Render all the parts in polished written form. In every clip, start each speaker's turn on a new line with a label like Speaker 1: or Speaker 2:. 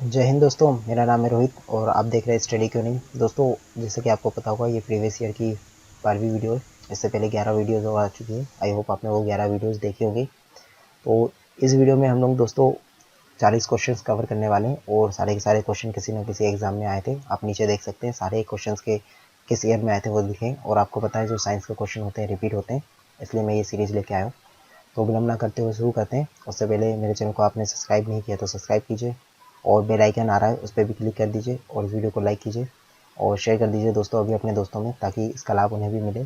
Speaker 1: जय हिंद दोस्तों, मेरा नाम है रोहित और आप देख रहे हैं स्टडी क्यों नहीं। दोस्तों, जैसे कि आपको पता होगा, ये प्रीवियस ईयर की 12वीं वीडियो है। इससे पहले 11 वीडियोज़ आ चुकी है। आई होप आपने वो 11 वीडियोज़ देखी होगी। तो इस वीडियो में हम लोग दोस्तों 40 क्वेश्चंस कवर करने वाले हैं और सारे के सारे क्वेश्चन किसी न किसी एग्जाम में आए थे। आप नीचे देख सकते हैं सारे क्वेश्चंस के किस ईयर में आए थे वो लिखे। और आपको पता है जो साइंस के क्वेश्चन होते हैं रिपीट होते हैं, इसलिए मैं ये सीरीज़ लेके आया हूँ। तो विलम्ब ना करते हुए शुरू करते हैं। उससे पहले मेरे चैनल को आपने सब्सक्राइब नहीं किया तो सब्सक्राइब कीजिए और बेल आइकन आ रहा है उस पर भी क्लिक कर दीजिए और इस वीडियो को लाइक कीजिए और शेयर कर दीजिए दोस्तों अभी अपने दोस्तों में, ताकि इसका लाभ उन्हें भी मिले।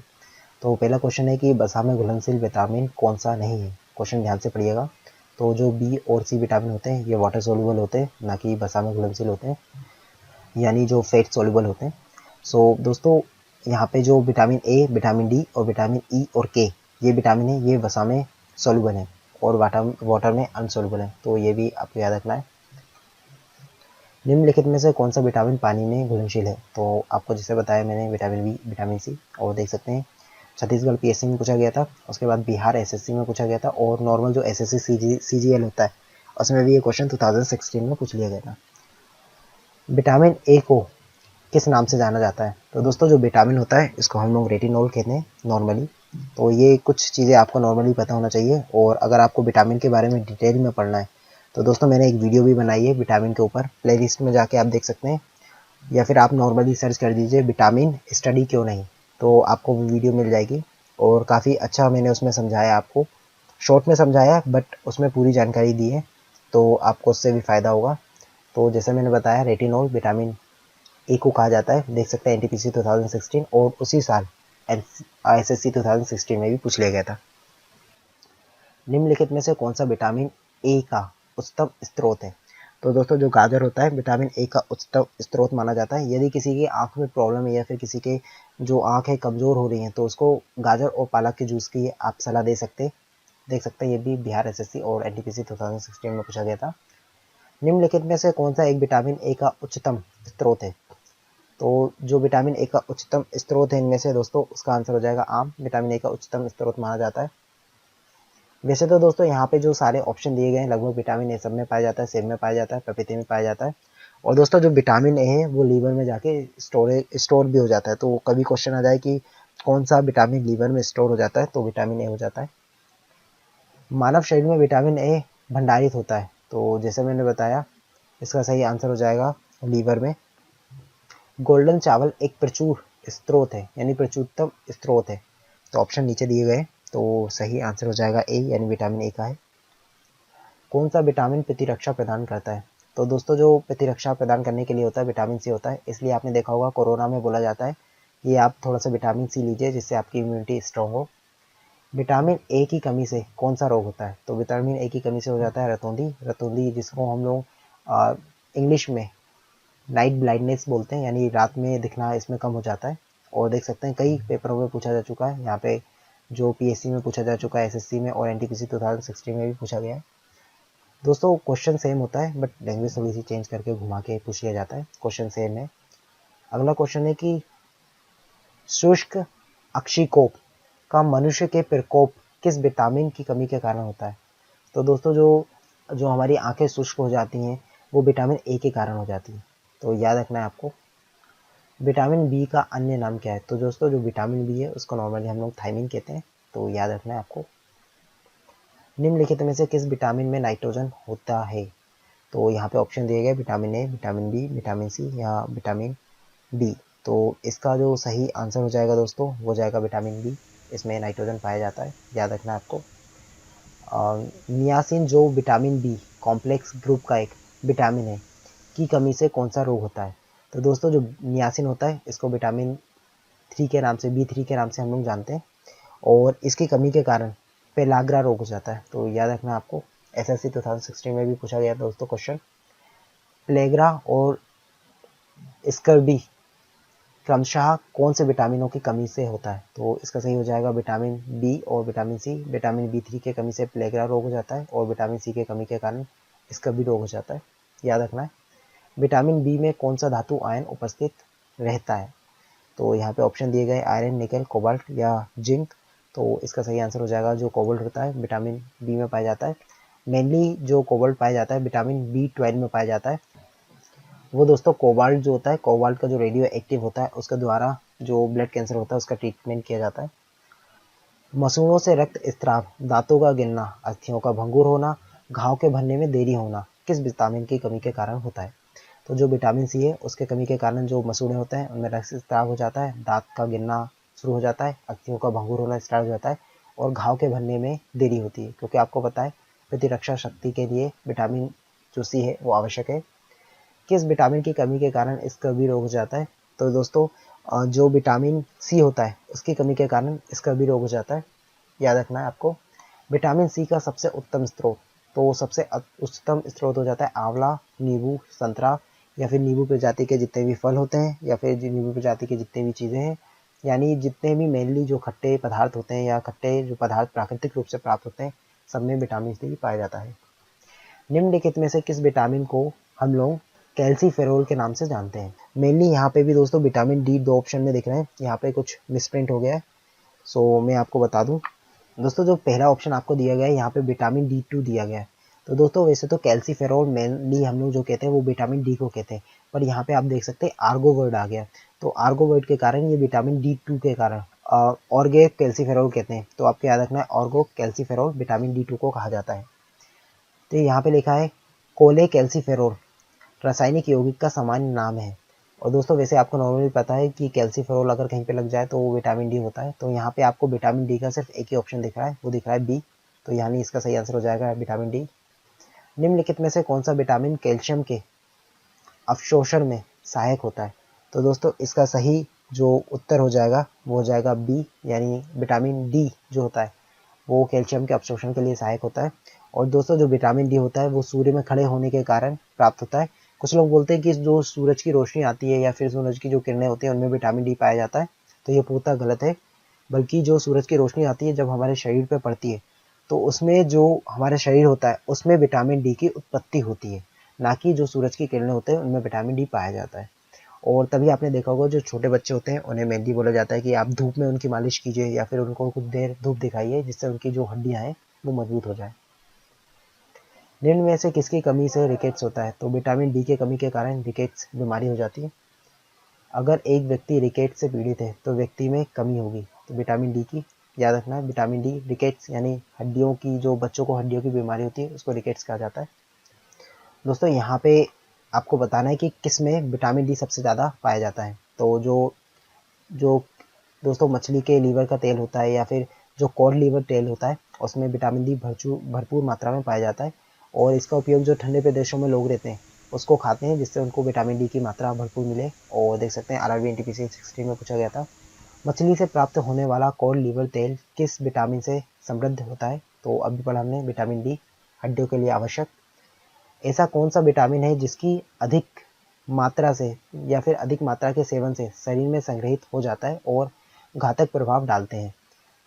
Speaker 1: तो पहला क्वेश्चन है कि वसा में घुलनशील विटामिन कौन सा नहीं है। क्वेश्चन ध्यान से पढ़िएगा। तो जो बी और सी विटामिन होते हैं ये वाटर सोल्यूबल होते हैं, ना कि वसा में घुलनशील होते हैं, यानी जो फैट सोल्यूबल होते हैं। सो दोस्तों, यहाँ पे जो विटामिन ए, विटामिन डी और विटामिन ई और के, ये विटामिन है, ये वसा में सोल्यूबल है और वाटर में अनसोल्यूबल है। तो ये भी आपको याद रखना है। निम्नलिखित में से कौन सा विटामिन पानी में घुलनशील है। तो आपको जैसे बताया मैंने, विटामिन बी, विटामिन सी। और देख सकते हैं छत्तीसगढ़ पीएससी में पूछा गया था, उसके बाद बिहार एसएससी में पूछा गया था और नॉर्मल जो एसएससी सीजीएल होता है उसमें भी ये क्वेश्चन 2016 में पूछ लिया गया था। विटामिन ए को किस नाम से जाना जाता है। तो दोस्तों, जो विटामिन होता है इसको हम लोग रेटिनॉल कहते हैं नॉर्मली। तो ये कुछ चीज़ें आपको नॉर्मली पता होना चाहिए। और अगर आपको विटामिन के बारे में डिटेल में पढ़ना है तो दोस्तों, मैंने एक वीडियो भी बनाई है विटामिन के ऊपर, प्लेलिस्ट में जाके आप देख सकते हैं, या फिर आप नॉर्मली सर्च कर दीजिए विटामिन स्टडी क्यों नहीं, तो आपको वो वीडियो मिल जाएगी। और काफ़ी अच्छा मैंने उसमें समझाया, आपको शॉर्ट में समझाया बट उसमें पूरी जानकारी दी है, तो आपको उससे भी फ़ायदा होगा। तो जैसे मैंने बताया, रेटिनॉल विटामिन ए को कहा जाता है। देख सकते हैं एनटीपीसी 2016 और उसी साल एसएससी 2016 में भी पूछ लिया गया था। निम्नलिखित में से कौन सा विटामिन ए का उच्चतम स्रोत है। तो दोस्तों, जो गाजर होता है विटामिन ए का उच्चतम स्रोत माना जाता है। यदि किसी की आंख में प्रॉब्लम है या फिर किसी के जो आंख है कमजोर हो रही है तो उसको गाजर और पालक के जूस की आप सलाह दे सकते हैं। देख सकते हैं ये भी बिहार एसएससी और एनटीपीसी 2016 में पूछा गया था। निम्नलिखित में से कौन सा एक विटामिन ए का उच्चतम स्रोत है। तो जो विटामिन ए का उच्चतम स्रोत है इनमें से दोस्तों, उसका आंसर हो जाएगा आम। विटामिन ए का उच्चतम स्रोत माना जाता है। वैसे तो दोस्तों, यहाँ पे जो सारे ऑप्शन दिए गए हैं लगभग विटामिन ए सब में पाया जाता है, सेब में पाया जाता है, पपीते में पाया जाता है। और दोस्तों, जो विटामिन ए है वो लीवर में जाके स्टोर भी हो जाता है। तो कभी क्वेश्चन आ जाए कि कौन सा विटामिन लीवर में स्टोर हो जाता है, तो विटामिन ए हो जाता है। मानव शरीर में विटामिन ए भंडारित होता है। तो जैसे मैंने बताया, इसका सही आंसर हो जाएगा लीवर में। गोल्डन चावल एक प्रचुर स्रोत है, यानी प्रचुरतम स्रोत है। तो ऑप्शन नीचे दिए गए, तो सही आंसर हो जाएगा ए, यानी विटामिन ए का है। कौन सा विटामिन प्रतिरक्षा प्रदान करता है। तो दोस्तों, जो प्रतिरक्षा प्रदान करने के लिए होता है विटामिन सी होता है। इसलिए आपने देखा होगा कोरोना में बोला जाता है कि आप थोड़ा सा विटामिन सी लीजिए जिससे आपकी इम्यूनिटी स्ट्रांग हो। विटामिन ए की कमी से कौन सा रोग होता है। तो विटामिन ए की कमी से हो जाता है रतौंधी। रतौंधी जिसको हम लोग इंग्लिश में नाइट ब्लाइंडनेस बोलते हैं, यानी रात में दिखना इसमें कम हो जाता है। और देख सकते हैं कई पेपरों में पूछा जा चुका है। यहाँ पे जो पीएससी में पूछा जा चुका है, एसएससी में और एनटीपीसी 2016 में भी पूछा गया है। दोस्तों, क्वेश्चन सेम होता है बट लैंग्वेज थोड़ी सी चेंज करके घुमा के पूछ लिया जाता है। क्वेश्चन सेम है। अगला क्वेश्चन है कि शुष्क अक्षिकोप का मनुष्य के प्रकोप किस विटामिन की कमी के कारण होता है। तो दोस्तों, जो जो हमारी आंखें शुष्क हो जाती हैं वो विटामिन ए के कारण हो जाती हैं। तो याद रखना है आपको। विटामिन बी का अन्य नाम क्या है। तो दोस्तों, जो विटामिन बी है उसको नॉर्मली हम लोग थायमिन कहते हैं। तो याद रखना है आपको। निम्नलिखित में से किस विटामिन में नाइट्रोजन होता है। तो यहाँ पे ऑप्शन दिए गए vitamin A, vitamin B, vitamin C या विटामिन डी। तो इसका जो सही आंसर हो जाएगा दोस्तों, वो जाएगा विटामिन बी। इसमें नाइट्रोजन पाया जाता है, याद रखना है आपको। नियासिन जो विटामिन बी कॉम्प्लेक्स ग्रुप का एक विटामिन है की कमी से कौन सा रोग होता है। तो दोस्तों, जो नियासिन होता है इसको विटामिन 3 के नाम से, बी3 के नाम से हम लोग जानते हैं। और इसकी कमी के कारण पेलाग्रा रोग हो जाता है। तो याद रखना आपको। एसएससी 2016 में भी पूछा गया दोस्तों क्वेश्चन। प्लेग्रा और स्कर्बी क्रमशः कौन से विटामिनों की कमी से होता है। तो इसका सही हो जाएगा विटामिन बी और विटामिन सी। विटामिन बी3 के कमी से प्लेग्रा रोग हो जाता है और विटामिन सी के कमी के कारण स्कर्बी रोग हो जाता है, याद रखना है। विटामिन बी में कौन सा धातु आयन उपस्थित रहता है। तो यहाँ पे ऑप्शन दिए गए आयरन, निकल, कोबाल्ट या जिंक। तो इसका सही आंसर हो जाएगा जो कोबाल्ट होता है विटामिन बी में पाया जाता है। मेनली जो कोबाल्ट पाया जाता है विटामिन बी12 में पाया जाता है। वो दोस्तों कोबाल्ट जो होता है, कोबाल्ट का जो रेडियो एक्टिव होता है उसके द्वारा जो ब्लड कैंसर होता है उसका ट्रीटमेंट किया जाता है। मसूड़ों से रक्त स्त्राव, दांतों का गिरना, अस्थियों का भंगुर होना, घाव के भरने में देरी होना किस विटामिन की कमी के कारण होता है? तो जो विटामिन सी है उसके कमी के कारण जो मसूड़े होते हैं उनमें रक्त स्त्राव हो जाता है, दांत का गिरना शुरू हो जाता है, अस्थियों का भंगुर होना स्टार्ट हो जाता है और घाव के भरने में देरी होती है, क्योंकि आपको पता है प्रतिरक्षा शक्ति के लिए विटामिन जो सी है वो आवश्यक है। किस विटामिन की कमी के कारण इसका भी रोग हो जाता है? तो दोस्तों जो विटामिन सी होता है उसकी कमी के कारण इसका भी रोग हो जाता है, याद रखना है आपको। विटामिन सी का सबसे उत्तम स्रोत, तो सबसे उच्चतम स्रोत हो जाता है आंवला, नींबू, संतरा या फिर नींबू प्रजाति के जितने भी फल होते हैं या फिर नींबू प्रजाति के जितने भी चीज़ें हैं, यानी जितने भी मेनली जो खट्टे पदार्थ होते हैं या खट्टे जो पदार्थ प्राकृतिक रूप से प्राप्त होते हैं सब में विटामिन सी पाया जाता है। निम्नलिखित में से किस विटामिन को हम लोग कैल्सीफेरोल के नाम से जानते हैं? मेनली यहाँ पे भी दोस्तों विटामिन डी दो ऑप्शन में दिख रहे हैं, यहाँ पे कुछ मिसप्रिंट हो गया है, सो मैं आपको बता दूं। दोस्तों जो पहला ऑप्शन आपको दिया गया है यहाँ पे विटामिन D2 दिया गया है। तो दोस्तों वैसे तो कैल्सीफेरोल मेनली हम लोग जो कहते हैं वो विटामिन डी को कहते हैं, पर यहाँ पे आप देख सकते हैं आर्गो वर्ड आ गया, तो आर्गो वर्ड के कारण ये विटामिन D2 के कारण ऑर्गे कैल्सीफेरोल कहते हैं, तो आपको याद रखना है ऑर्गो कैल्सीफेरोल विटामिन D2 को कहा जाता है। तो यहाँ पे लिखा है कोले कैल्सीफेरोल रासायनिक यौगिक का सामान्य नाम है। और दोस्तों वैसे आपको नॉर्मली पता है कि कैल्सीफेरोल अगर कहीं पे लग जाए तो वो विटामिन डी होता है, तो यहाँ पे आपको विटामिन डी का सिर्फ एक ही ऑप्शन दिख रहा है, वो दिख रहा है बी, तो यानी इसका सही आंसर हो जाएगा विटामिन डी। निम्नलिखित में से कौन सा विटामिन कैल्शियम के अवशोषण में सहायक होता है? तो दोस्तों इसका सही जो उत्तर हो जाएगा वो हो जाएगा बी, यानी विटामिन डी जो होता है वो कैल्शियम के अवशोषण के लिए सहायक होता है। और दोस्तों जो विटामिन डी होता है वो सूर्य में खड़े होने के कारण प्राप्त होता है। कुछ लोग बोलते हैं कि जो सूरज की रोशनी आती है या फिर सूरज की जो किरणें होती हैं उनमें विटामिन डी पाया जाता है, तो ये पूर्णतः गलत है। बल्कि जो सूरज की रोशनी आती है जब हमारे शरीर पर पड़ती है तो उसमें जो हमारा शरीर होता है उसमें विटामिन डी की उत्पत्ति होती है, ना कि जो सूरज की किरणें होते हैं उनमें विटामिन डी पाया जाता है। और तभी आपने देखा होगा जो छोटे बच्चे होते हैं उन्हें मेहंदी बोला जाता है कि आप धूप में उनकी मालिश कीजिए या फिर उनको कुछ देर धूप दिखाइए जिससे उनकी जो हड्डियां हैं वो मजबूत हो जाए। निम्न में से किसकी कमी से रिकेट्स होता है? तो विटामिन डी की कमी के कारण रिकेट्स बीमारी हो जाती है। अगर एक व्यक्ति रिकेट्स से पीड़ित है तो व्यक्ति में कमी होगी, तो विटामिन डी की याद रखना है, विटामिन डी रिकेट्स यानी हड्डियों की, जो बच्चों को हड्डियों की बीमारी होती है उसको रिकेट्स कहा जाता है। दोस्तों यहाँ पे आपको बताना है कि किस में विटामिन डी सबसे ज़्यादा पाया जाता है। तो जो जो दोस्तों मछली के लीवर का तेल होता है या फिर जो कॉड लीवर तेल होता है उसमें विटामिन डी भरपूर मात्रा में पाया जाता है, और इसका उपयोग जो ठंडे प्रदेशों में लोग रहते हैं उसको खाते हैं जिससे उनको विटामिन डी की मात्रा भरपूर मिले। और देख सकते हैं RRB NTPC 60 में पूछा गया था, मछली से प्राप्त होने वाला कॉड लीवर तेल किस विटामिन से समृद्ध होता है? तो अभी पढ़ा हमने विटामिन डी, हड्डियों के लिए आवश्यक। ऐसा कौन सा विटामिन है जिसकी अधिक मात्रा से या फिर अधिक मात्रा के सेवन से शरीर में संग्रहित हो जाता है और घातक प्रभाव डालते हैं?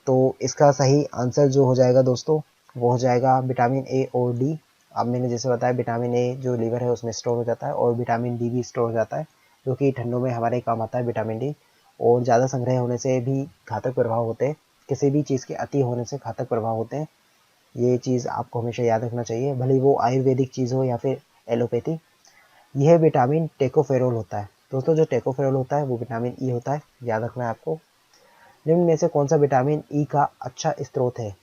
Speaker 1: तो इसका सही आंसर जो हो जाएगा दोस्तों वो हो जाएगा विटामिन ए और डी। अब मैंने जैसे बताया विटामिन ए जो लीवर है उसमें स्टोर हो जाता है और विटामिन डी भी स्टोर हो जाता है, जो कि ठंडों में हमारे काम आता है विटामिन डी। और ज़्यादा संग्रह होने से भी घातक प्रभाव होते हैं, किसी भी चीज़ के अति होने से घातक प्रभाव होते हैं, ये चीज़ आपको हमेशा याद रखना चाहिए, भले वो आयुर्वेदिक चीज़ हो या फिर एलोपैथी। यह विटामिन टेकोफेरोल होता है। दोस्तों जो टेकोफेरोल होता है वो विटामिन ई होता है, याद रखना है आपको। निम्न में से कौन सा विटामिन ई का अच्छा स्रोत है?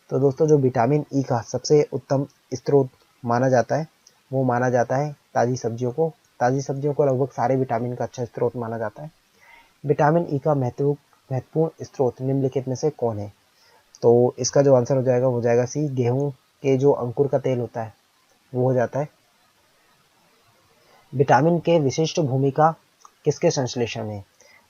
Speaker 1: तो दोस्तों जो विटामिन ई का सबसे उत्तम स्रोत माना जाता है वो माना जाता है ताज़ी सब्जियों को। ताज़ी सब्जियों को लगभग सारे विटामिन का अच्छा स्रोत माना जाता है। विटामिन ई का महत्वपूर्ण स्रोत निम्नलिखित में से कौन है? तो इसका जो आंसर हो जाएगा वो हो जाएगा सी, गेहूं के जो अंकुर का तेल होता है वो हो जाता है। विटामिन के विशिष्ट भूमिका किसके संश्लेषण में?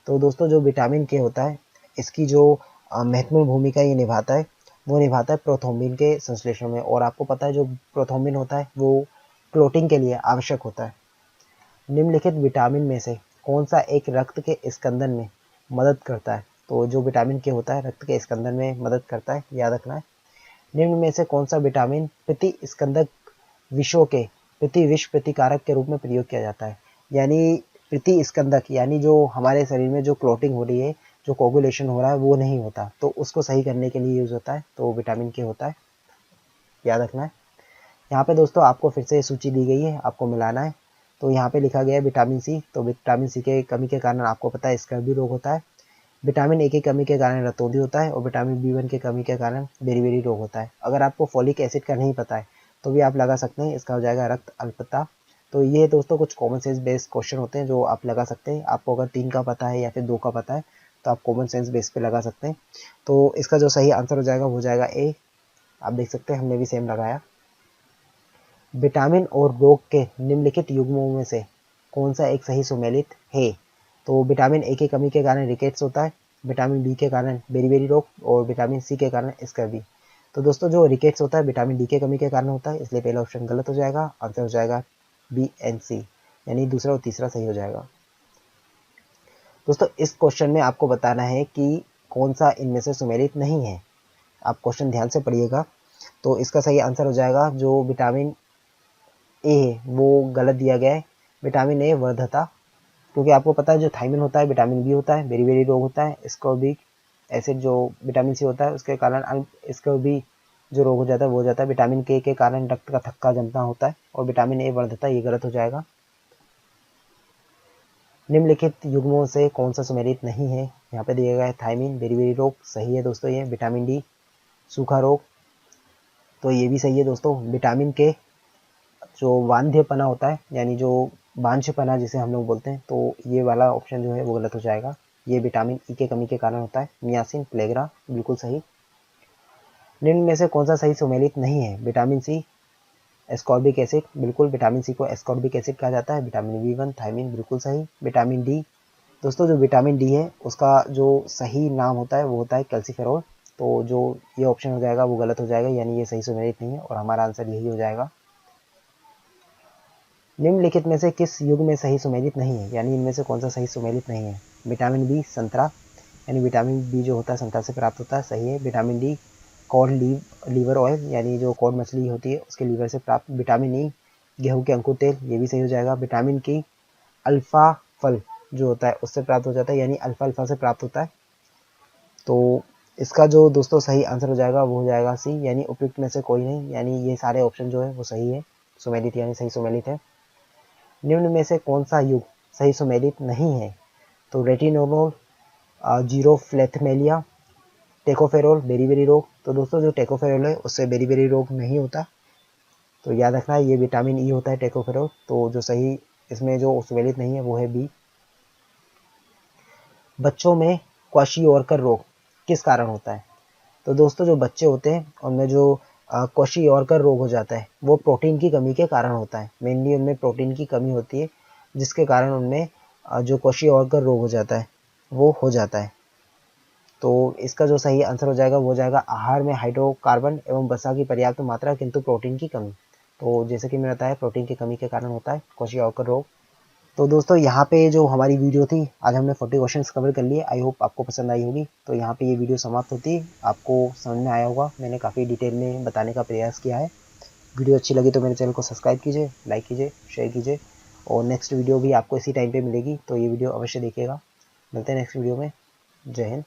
Speaker 1: तो दोस्तों जो विटामिन के होता है इसकी जो महत्वपूर्ण भूमिका ये निभाता है वो निभाता है प्रोथ्रोम्बिन के संश्लेषण में। और आपको पता है जो प्रोथ्रोम्बिन होता है वो क्लोटिंग के लिए आवश्यक होता है। निम्नलिखित विटामिन में से कौन सा एक रक्त के स्कंदन में मदद करता है? तो जो विटामिन के होता है रक्त के स्कंदन में मदद करता है, याद रखना है। निम्न में से कौन सा विटामिन प्रति स्कंदक विषों के प्रति विष प्रतिकारक के रूप में प्रयोग किया जाता है? यानी प्रति स्कंदक यानी जो हमारे शरीर में जो क्लोटिंग हो रही है, जो कोगुलेशन हो रहा है वो नहीं होता, तो उसको सही करने के लिए यूज होता है, तो विटामिन के होता है, याद रखना है। यहाँ पे दोस्तों आपको फिर से सूची दी गई है, आपको मिलाना है। तो यहाँ पे लिखा गया है विटामिन सी। तो विटामिन सी के कमी के कारण आपको पता है स्कर्वी रोग होता है। विटामिन ए की कमी के कारण रतौंधी होता है और विटामिन बी1 की कमी के कारण बेरी-बेरी रोग होता है। अगर आपको फोलिक एसिड का नहीं पता है तो भी आप लगा सकते हैं, इसका हो जाएगा रक्त अल्पता। तो ये दोस्तों कुछ कॉमन सेंस बेस्ड क्वेश्चन होते हैं जो आप लगा सकते हैं। आपको अगर 3 का पता है या फिर 2 का पता है तो आप कॉमन सेंस बेस पे लगा सकते हैं। तो इसका जो सही आंसर हो जाएगा वो हो जाएगा ए। आप देख सकते हैं हमने भी सेम लगाया। विटामिन और रोग के निम्नलिखित युग्मों में से कौन सा एक सही सुमेलित है? तो विटामिन ए की कमी के कारण रिकेट्स होता है, विटामिन बी के कारण बेरी-बेरी रोग और विटामिन सी के कारण स्कर्वी। तो दोस्तों जो रिकेट्स होता है विटामिन डी के कमी के कारण होता है, इसलिए पहला ऑप्शन गलत हो जाएगा। आंसर हो जाएगा बी एंड सी, यानी दूसरा और तीसरा सही हो जाएगा। दोस्तों इस क्वेश्चन में आपको बताना है कि कौन सा इनमें से सुमेलित नहीं है। आप क्वेश्चन ध्यान से पढ़िएगा। तो इसका सही आंसर हो जाएगा जो विटामिन ए है वो गलत दिया गया है। विटामिन ए वर्धता, क्योंकि आपको पता है जो थायमिन होता है विटामिन बी होता है, बेरी-बेरी रोग होता है, स्कॉर्बिक एसिड जो विटामिन सी होता है उसके कारण स्कॉर्बी जो रोग हो जाता है वो हो जाता है। विटामिन के कारण रक्त का थक्का जमना होता है और विटामिन ए वर्धता, ये गलत हो जाएगा। निम्नलिखित युग्मों से कौन सा सुमेलित नहीं है? यहाँ पे दिया गया है थायमिन, बेरी-बेरी रोग सही है दोस्तों ये। विटामिन डी सूखा रोग, तो ये भी सही है दोस्तों। विटामिन के जो वांध्यपना होता है यानी जो बांझपना जिसे हम लोग बोलते हैं, तो ये वाला ऑप्शन जो है वो गलत हो जाएगा। ये विटामिन ई के कमी के कारण होता है। नियासिन प्लेग्रा बिल्कुल सही। निम्न में से कौन सा सही सुमेलित नहीं है? विटामिन सी एस्कॉर्बिक एसिड, बिल्कुल विटामिन सी को एस्कॉर्बिक एसिड कहा जाता है। विटामिन बी1 थायमिन, बिल्कुल सही। विटामिन डी, दोस्तों जो विटामिन डी है उसका जो सही नाम होता है वो होता है कैल्सीफेरॉल। तो जो ये ऑप्शन हो जाएगा वो गलत हो जाएगा, यानी ये सही सुमेलित नहीं है और हमारा आंसर यही हो जाएगा। निम्नलिखित में से किस युग में सही सुमेलित नहीं है? यानी इनमें से कौन सा सही सुमेलित नहीं है? विटामिन बी संतरा, यानी विटामिन बी जो होता है संतरा से प्राप्त होता है, सही है। Vitamin D cod liver oil, यानी जो कॉड मछली होती है उसके लीवर से प्राप्त। विटामिन ई गेहूं के अंकुर तेल, ये भी सही हो जाएगा। विटामिन की अल्फा फल जो होता है उससे प्राप्त हो जाता है, यानी अल्फा अल्फा से प्राप्त होता है। तो इसका जो दोस्तों सही आंसर हो जाएगा वो हो जाएगा सी, यानी उपयुक्त में से कोई नहीं, यानी ये सारे ऑप्शन जो है वो सही है। सुमेलित यानी सही सुमेलित है। निम्न में से कौन सा युग सही सुमेलित नहीं है? तो रेटिनोलोल, जीरोफ्लेथमेलिया, टेकोफेरोल, बेरी-बेरी रोग। तो दोस्तों जो टेकोफेरोल है उससे बेरी-बेरी रोग नहीं होता, तो याद रखना ये विटामिन ई होता है टेकोफेरोल। तो जो सही इसमें जो सुमेलित नहीं है वो है बी। बच्चों में क्वाशियोरकर रोग किस कारण होता है? तो दोस्तों जो बच्चे होते हैं उनमें जो क्वाशियोरकर रोग हो जाता है वो प्रोटीन की कमी के कारण होता है। मेनली उनमें प्रोटीन की कमी होती है जिसके कारण उनमें जो क्वाशियोरकर रोग हो जाता है वो हो जाता है। तो इसका जो सही आंसर हो जाएगा वो हो जाएगा आहार में हाइड्रोकार्बन एवं वसा की पर्याप्त मात्रा किंतु प्रोटीन की कमी। तो जैसे कि मैंने बताया प्रोटीन की कमी के कारण होता है क्वाशियोरकर रोग। तो दोस्तों यहाँ पे जो हमारी वीडियो थी आज हमने 40 क्वेश्चंस कवर कर लिए। आई होप आपको पसंद आई होगी। तो यहाँ पे ये वीडियो समाप्त होती है। आपको समझ में आया होगा, मैंने काफ़ी डिटेल में बताने का प्रयास किया है। वीडियो अच्छी लगी तो मेरे चैनल को सब्सक्राइब कीजिए, लाइक कीजिए, शेयर कीजिए और नेक्स्ट वीडियो भी आपको इसी टाइम पे मिलेगी, तो ये वीडियो अवश्य देखिएगा। मिलते हैं नेक्स्ट वीडियो में। जय हिंद।